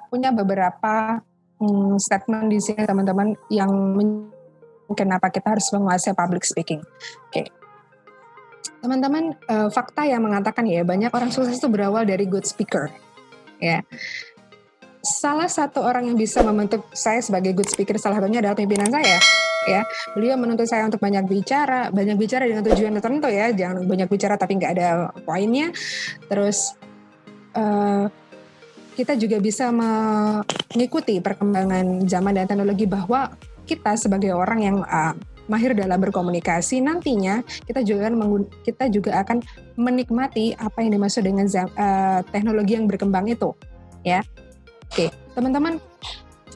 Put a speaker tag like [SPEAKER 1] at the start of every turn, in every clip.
[SPEAKER 1] punya beberapa statement di sini teman-teman yang kenapa kita harus menguasai public speaking. Oke. Teman-teman, fakta yang mengatakan ya banyak orang sukses itu berawal dari good speaker. Ya. Salah satu orang yang bisa membentuk saya sebagai good speaker salah satunya adalah pimpinan saya. Ya, beliau menuntut saya untuk banyak bicara dengan tujuan tertentu ya, jangan banyak bicara tapi nggak ada poinnya. Terus kita juga bisa mengikuti perkembangan zaman dan teknologi bahwa kita sebagai orang yang mahir dalam berkomunikasi nantinya kita juga akan menikmati apa yang dimaksud dengan teknologi yang berkembang itu ya. Oke, teman-teman,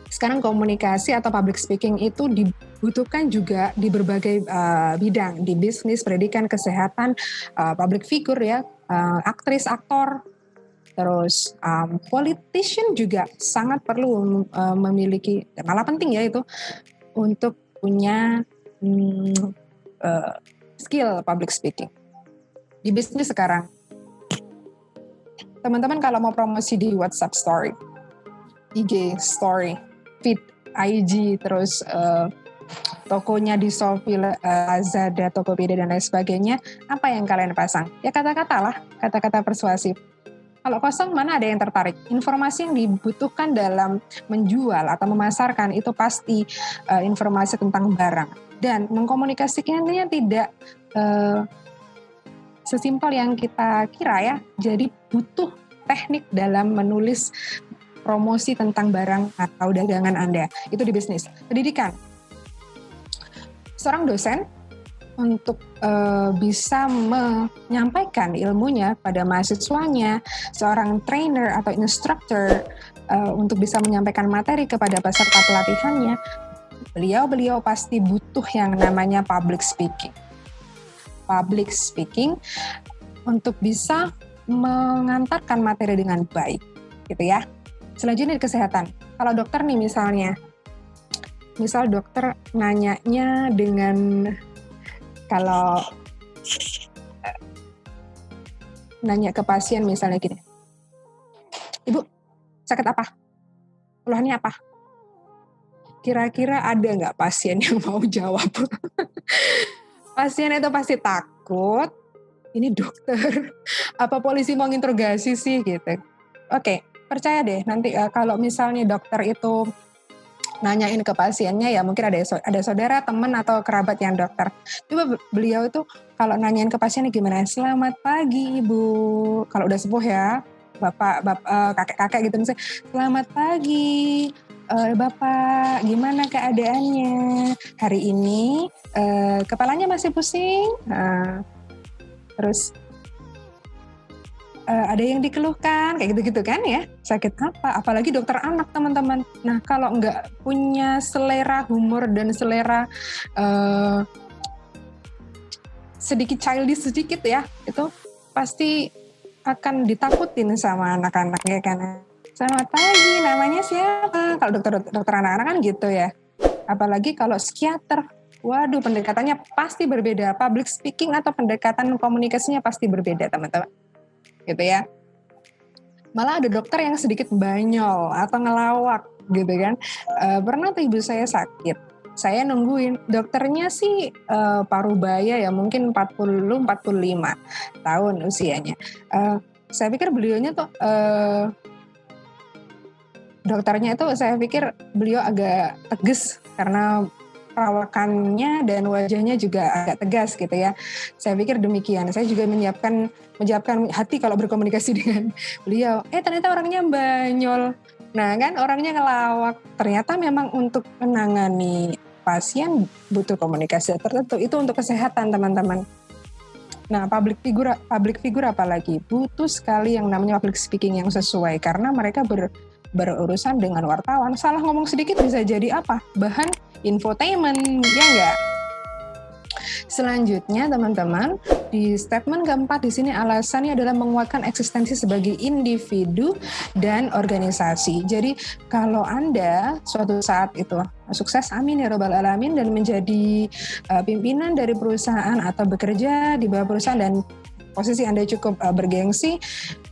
[SPEAKER 1] sekarang komunikasi atau public speaking itu dibutuhkan juga di berbagai bidang, di bisnis, pendidikan, kesehatan, public figure ya, aktris, aktor, terus politician juga sangat perlu memiliki, malah penting ya itu untuk punya skill public speaking. Di bisnis sekarang, teman-teman kalau mau promosi di WhatsApp Story, IG Story, feed IG, terus tokonya di Shopee, Lazada, Tokopedia dan lain sebagainya, apa yang kalian pasang? Ya kata-kata lah, kata-kata persuasif. Kalau kosong mana ada yang tertarik? Informasi yang dibutuhkan dalam menjual atau memasarkan itu pasti informasi tentang barang. Dan mengkomunikasikannya tidak sesimpel yang kita kira ya. Jadi butuh teknik dalam menulis promosi tentang barang atau dagangan Anda. Itu di bisnis. Pendidikan. Seorang dosen untuk bisa menyampaikan ilmunya pada mahasiswanya, seorang trainer atau instructor untuk bisa menyampaikan materi kepada peserta pelatihannya, beliau pasti butuh yang namanya public speaking. Public speaking untuk bisa mengantarkan materi dengan baik, gitu ya. Selanjutnya di kesehatan. Kalau dokter nih misal dokter nanyanya dengan kalau nanya ke pasien misalnya gini, Ibu sakit apa? Keluhannya apa? Kira-kira ada nggak pasien yang mau jawab? Pasien itu pasti takut, ini dokter, apa polisi mau interogasi sih gitu. Oke, percaya deh nanti kalau misalnya dokter itu nanyain ke pasiennya ya mungkin ada saudara, teman atau kerabat yang dokter. Coba beliau itu kalau nanyain ke pasiennya gimana? Selamat pagi Ibu. Kalau udah sepuh ya, bapak, kakek-kakek gitu misalnya. Selamat pagi Bapak, gimana keadaannya? Hari ini kepalanya masih pusing? Terus ada yang dikeluhkan, kayak gitu-gitu kan ya, sakit apa, apalagi dokter anak teman-teman. Nah kalau nggak punya selera humor dan selera sedikit childish sedikit ya, itu pasti akan ditakutin sama anak-anaknya kan. Selamat pagi, namanya siapa? Kalau dokter anak-anak kan gitu ya. Apalagi kalau psikiater, waduh pendekatannya pasti berbeda. Public speaking atau pendekatan komunikasinya pasti berbeda teman-teman. Gitu ya. Malah ada dokter yang sedikit banyol atau ngelawak gitu kan. Pernah tuh ibu saya sakit, saya nungguin, dokternya sih parubaya ya, mungkin 40-45 tahun usianya. Saya pikir beliaunya tuh dokternya itu saya pikir beliau agak tegas karena perawakannya dan wajahnya juga agak tegas gitu ya. Saya pikir demikian. Saya juga menyiapkan hati kalau berkomunikasi dengan beliau. Ternyata orangnya banyol. Nah kan orangnya ngelawak. Ternyata memang untuk menangani pasien butuh komunikasi tertentu. Itu untuk kesehatan teman-teman. Nah public figure apalagi butuh sekali yang namanya public speaking yang sesuai karena mereka berurusan dengan wartawan. Salah ngomong sedikit bisa jadi apa? Bahan infotainment, ya enggak? Selanjutnya teman-teman, di statement keempat di sini alasannya adalah menguatkan eksistensi sebagai individu dan organisasi. Jadi kalau Anda suatu saat itu sukses, amin ya robbal alamin, dan menjadi pimpinan dari perusahaan atau bekerja di bawah perusahaan dan posisi Anda cukup bergengsi,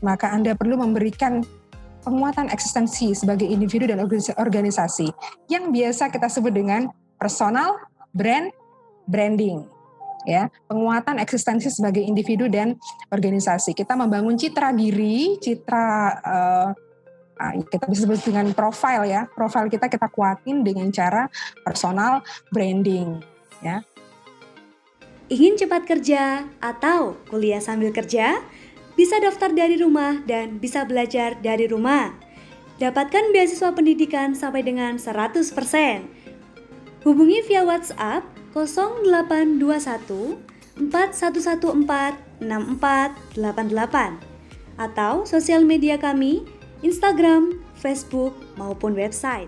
[SPEAKER 1] maka Anda perlu memberikan penguatan eksistensi sebagai individu dan organisasi yang biasa kita sebut dengan personal branding. Ya, penguatan eksistensi sebagai individu dan organisasi. Kita membangun citra diri, kita bisa sebut dengan profil ya. Profil kita kuatin dengan cara personal branding ya.
[SPEAKER 2] Ingin cepat kerja atau kuliah sambil kerja? Bisa daftar dari rumah dan bisa belajar dari rumah. Dapatkan beasiswa pendidikan sampai dengan 100%. Hubungi via WhatsApp 0821 4114 6488 atau sosial media kami, Instagram, Facebook, maupun website.